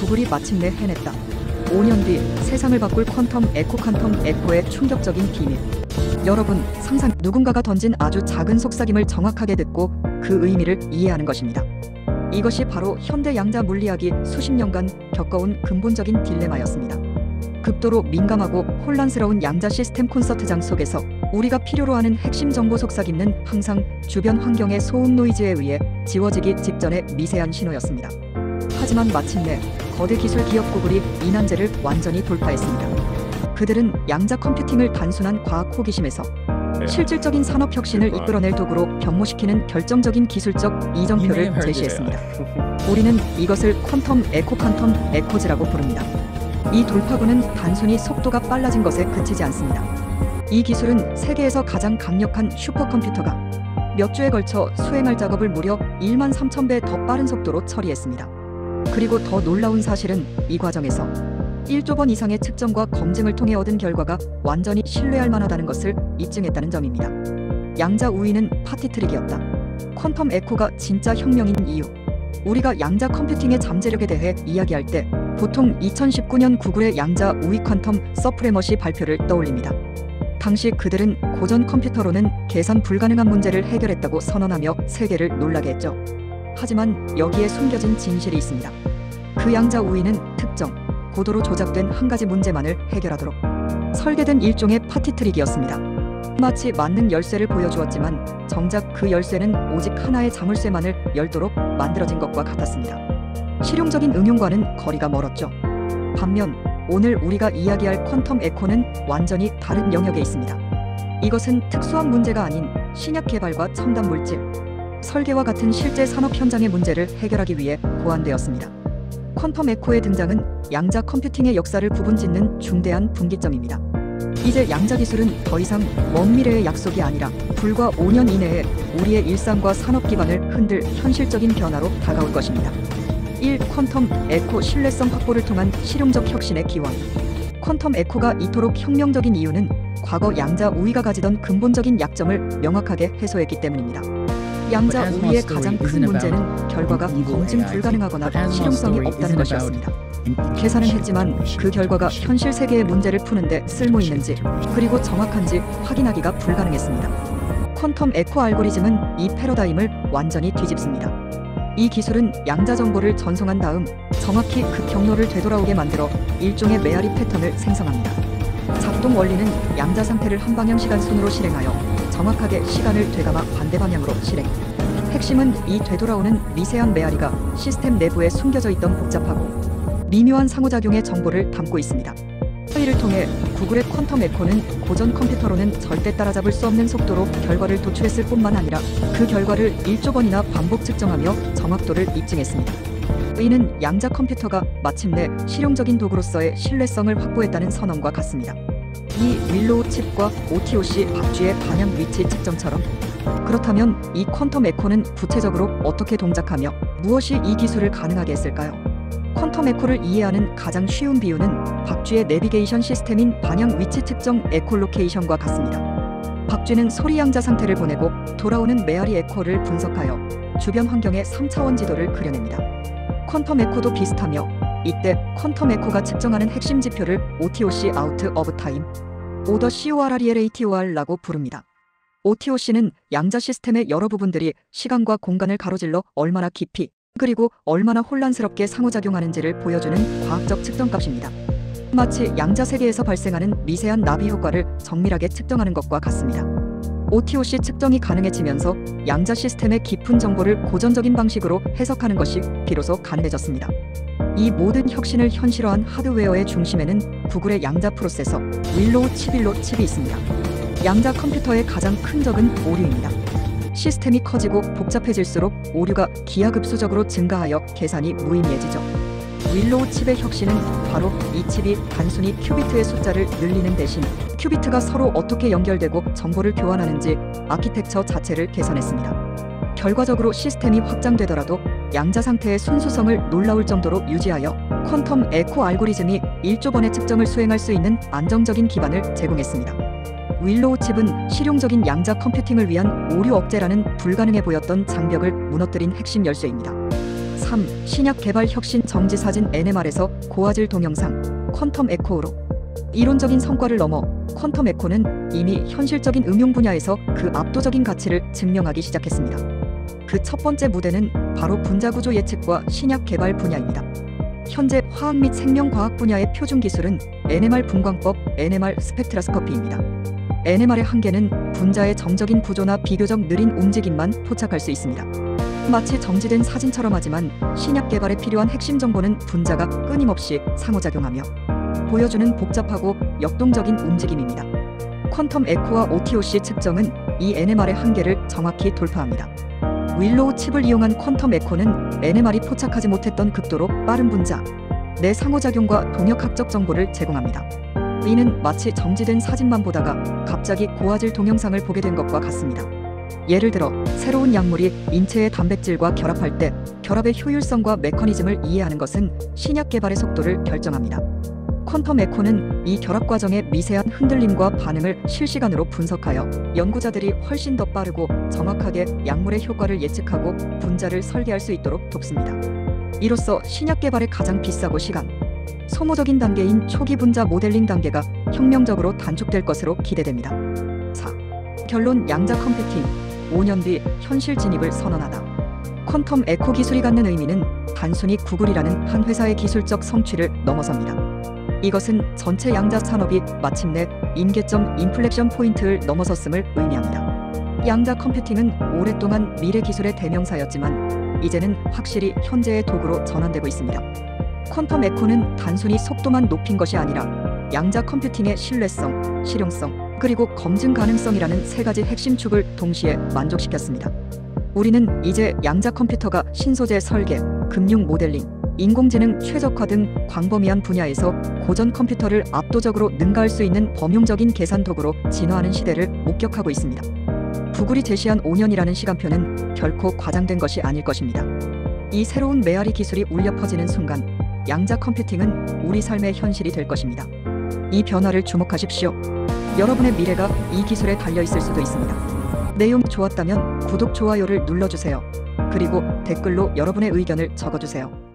구글이 마침내 해냈다. 5년 뒤 세상을 바꿀 퀀텀 에코의 충격적인 비밀. 여러분, 누군가가 던진 아주 작은 속삭임을 정확하게 듣고 그 의미를 이해하는 것입니다. 이것이 바로 현대 양자 물리학이 수십 년간 겪어온 근본적인 딜레마였습니다. 극도로 민감하고 혼란스러운 양자 시스템 콘서트장 속에서 우리가 필요로 하는 핵심 정보 속삭임은 항상 주변 환경의 소음 노이즈에 의해 지워지기 직전의 미세한 신호였습니다. 하지만 마침내 거대 기술 기업 구글이 이 난제를 완전히 돌파했습니다. 그들은 양자 컴퓨팅을 단순한 과학 호기심에서 실질적인 산업 혁신을 이끌어낼 도구로 변모시키는 결정적인 기술적 이정표를 제시했습니다. 우리는 이것을 퀀텀 에코즈라고 부릅니다. 이 돌파구는 단순히 속도가 빨라진 것에 그치지 않습니다. 이 기술은 세계에서 가장 강력한 슈퍼컴퓨터가 몇 주에 걸쳐 수행할 작업을 무려 13,000배 더 빠른 속도로 처리했습니다. 그리고 더 놀라운 사실은 이 과정에서 1조 번 이상의 측정과 검증을 통해 얻은 결과가 완전히 신뢰할 만하다는 것을 입증했다는 점입니다. 양자 우위는 파티트릭이었다. 퀀텀 에코가 진짜 혁명인 이유. 우리가 양자 컴퓨팅의 잠재력에 대해 이야기할 때 보통 2019년 구글의 양자 우위 퀀텀 서프레머시 발표를 떠올립니다. 당시 그들은 고전 컴퓨터로는 계산 불가능한 문제를 해결했다고 선언하며 세계를 놀라게 했죠. 하지만 여기에 숨겨진 진실이 있습니다. 그 양자 우위는 특정, 고도로 조작된 한 가지 문제만을 해결하도록 설계된 일종의 파티트릭이었습니다. 마치 만능 열쇠를 보여주었지만 정작 그 열쇠는 오직 하나의 자물쇠만을 열도록 만들어진 것과 같았습니다. 실용적인 응용과는 거리가 멀었죠. 반면 오늘 우리가 이야기할 퀀텀 에코는 완전히 다른 영역에 있습니다. 이것은 특수한 문제가 아닌 신약 개발과 첨단 물질, 설계와 같은 실제 산업 현장의 문제를 해결하기 위해 고안되었습니다. 퀀텀 에코의 등장은 양자 컴퓨팅의 역사를 부분짓는 중대한 분기점입니다. 이제 양자 기술은 더 이상 먼 미래의 약속이 아니라 불과 5년 이내에 우리의 일상과 산업 기반을 흔들 현실적인 변화로 다가올 것입니다. 1. 퀀텀 에코 신뢰성 확보를 통한 실용적 혁신의 기원. 퀀텀 에코가 이토록 혁명적인 이유는 과거 양자 우위가 가지던 근본적인 약점을 명확하게 해소했기 때문입니다. 양자 우위의 가장 큰 문제는 결과가 검증 불가능하거나 실용성이 없다는 것이었습니다. 계산은 했지만 그 결과가 현실 세계의 문제를 푸는데 쓸모있는지 그리고 정확한지 확인하기가 불가능했습니다. 퀀텀 에코 알고리즘은 이 패러다임을 완전히 뒤집습니다. 이 기술은 양자 정보를 전송한 다음 정확히 그 경로를 되돌아오게 만들어 일종의 메아리 패턴을 생성합니다. 작동 원리는 양자 상태를 한 방향 시간 순으로 실행하여 정확하게 시간을 되감아 반대 방향으로 실행. 핵심은 이 되돌아오는 미세한 메아리가 시스템 내부에 숨겨져 있던 복잡하고 미묘한 상호작용의 정보를 담고 있습니다. 이를 통해 구글의 퀀텀 에코는 고전 컴퓨터로는 절대 따라잡을 수 없는 속도로 결과를 도출했을 뿐만 아니라 그 결과를 1조 번이나 반복 측정하며 정확도를 입증했습니다. 이는 양자 컴퓨터가 마침내 실용적인 도구로서의 신뢰성을 확보했다는 선언과 같습니다. 이 윌로우 칩과 OTOC 박쥐의 반향 위치 측정처럼. 그렇다면 이 퀀텀 에코는 구체적으로 어떻게 동작하며 무엇이 이 기술을 가능하게 했을까요? 퀀텀 에코를 이해하는 가장 쉬운 비유는 박쥐의 내비게이션 시스템인 반향 위치 측정 에콜로케이션과 같습니다. 박쥐는 소리 양자 상태를 보내고 돌아오는 메아리 에코를 분석하여 주변 환경의 3차원 지도를 그려냅니다. 퀀텀 에코도 비슷하며 이때 퀀텀 에코가 측정하는 핵심 지표를 OTOC 아우트 오브 타임, 오더 CORRELATOR라고 부릅니다. OTOC는 양자 시스템의 여러 부분들이 시간과 공간을 가로질러 얼마나 깊이 그리고 얼마나 혼란스럽게 상호작용하는지를 보여주는 과학적 측정값입니다. 마치 양자 세계에서 발생하는 미세한 나비 효과를 정밀하게 측정하는 것과 같습니다. OTOC 측정이 가능해지면서 양자 시스템의 깊은 정보를 고전적인 방식으로 해석하는 것이 비로소 가능해졌습니다. 이 모든 혁신을 현실화한 하드웨어의 중심에는 구글의 양자 프로세서 윌로우 칩이 있습니다. 양자 컴퓨터의 가장 큰 적은 오류입니다. 시스템이 커지고 복잡해질수록 오류가 기하급수적으로 증가하여 계산이 무의미해지죠. 윌로우 칩의 혁신은 바로 이 칩이 단순히 큐비트의 숫자를 늘리는 대신 큐비트가 서로 어떻게 연결되고 정보를 교환하는지 아키텍처 자체를 개선했습니다. 결과적으로 시스템이 확장되더라도 양자 상태의 순수성을 놀라울 정도로 유지하여 퀀텀 에코 알고리즘이 1조 번의 측정을 수행할 수 있는 안정적인 기반을 제공했습니다. 윌로우 칩은 실용적인 양자 컴퓨팅을 위한 오류 억제라는 불가능해 보였던 장벽을 무너뜨린 핵심 열쇠입니다. 3. 신약 개발 혁신 정지 사진 NMR에서 고화질 동영상 퀀텀 에코로. 이론적인 성과를 넘어 퀀텀 에코는 이미 현실적인 응용 분야에서 그 압도적인 가치를 증명하기 시작했습니다. 그 첫 번째 무대는 바로 분자구조 예측과 신약 개발 분야입니다. 현재 화학 및 생명과학 분야의 표준 기술은 NMR 분광법, NMR 스펙트라스코피입니다. NMR의 한계는 분자의 정적인 구조나 비교적 느린 움직임만 포착할 수 있습니다. 마치 정지된 사진처럼. 하지만 신약 개발에 필요한 핵심 정보는 분자가 끊임없이 상호작용하며 보여주는 복잡하고 역동적인 움직임입니다. 퀀텀 에코와 OTOC 측정은 이 NMR의 한계를 정확히 돌파합니다. 윌로우 칩을 이용한 퀀텀 에코는 NMR이 포착하지 못했던 극도로 빠른 분자 내 상호작용과 동역학적 정보를 제공합니다. 이는 마치 정지된 사진만 보다가 갑자기 고화질 동영상을 보게 된 것과 같습니다. 예를 들어 새로운 약물이 인체의 단백질과 결합할 때 결합의 효율성과 메커니즘을 이해하는 것은 신약 개발의 속도를 결정합니다. 퀀텀 에코는 이 결합 과정의 미세한 흔들림과 반응을 실시간으로 분석하여 연구자들이 훨씬 더 빠르고 정확하게 약물의 효과를 예측하고 분자를 설계할 수 있도록 돕습니다. 이로써 신약 개발의 가장 비싸고 시간 소모적인 단계인 초기 분자 모델링 단계가 혁명적으로 단축될 것으로 기대됩니다. 4. 결론. 양자 컴퓨팅 5년 뒤 현실 진입을 선언하다. 퀀텀 에코 기술이 갖는 의미는 단순히 구글이라는 한 회사의 기술적 성취를 넘어섭니다. 이것은 전체 양자 산업이 마침내 임계점 인플렉션 포인트를 넘어섰음을 의미합니다. 양자 컴퓨팅은 오랫동안 미래 기술의 대명사였지만 이제는 확실히 현재의 도구로 전환되고 있습니다. 퀀텀 에코는 단순히 속도만 높인 것이 아니라 양자 컴퓨팅의 신뢰성, 실용성, 그리고 검증 가능성이라는 세 가지 핵심 축을 동시에 만족시켰습니다. 우리는 이제 양자 컴퓨터가 신소재 설계, 금융 모델링, 인공지능 최적화 등 광범위한 분야에서 고전 컴퓨터를 압도적으로 능가할 수 있는 범용적인 계산 도구로 진화하는 시대를 목격하고 있습니다. 구글이 제시한 5년이라는 시간표는 결코 과장된 것이 아닐 것입니다. 이 새로운 메아리 기술이 울려 퍼지는 순간 양자 컴퓨팅은 우리 삶의 현실이 될 것입니다. 이 변화를 주목하십시오. 여러분의 미래가 이 기술에 달려 있을 수도 있습니다. 내용 좋았다면 구독, 좋아요를 눌러주세요. 그리고 댓글로 여러분의 의견을 적어주세요.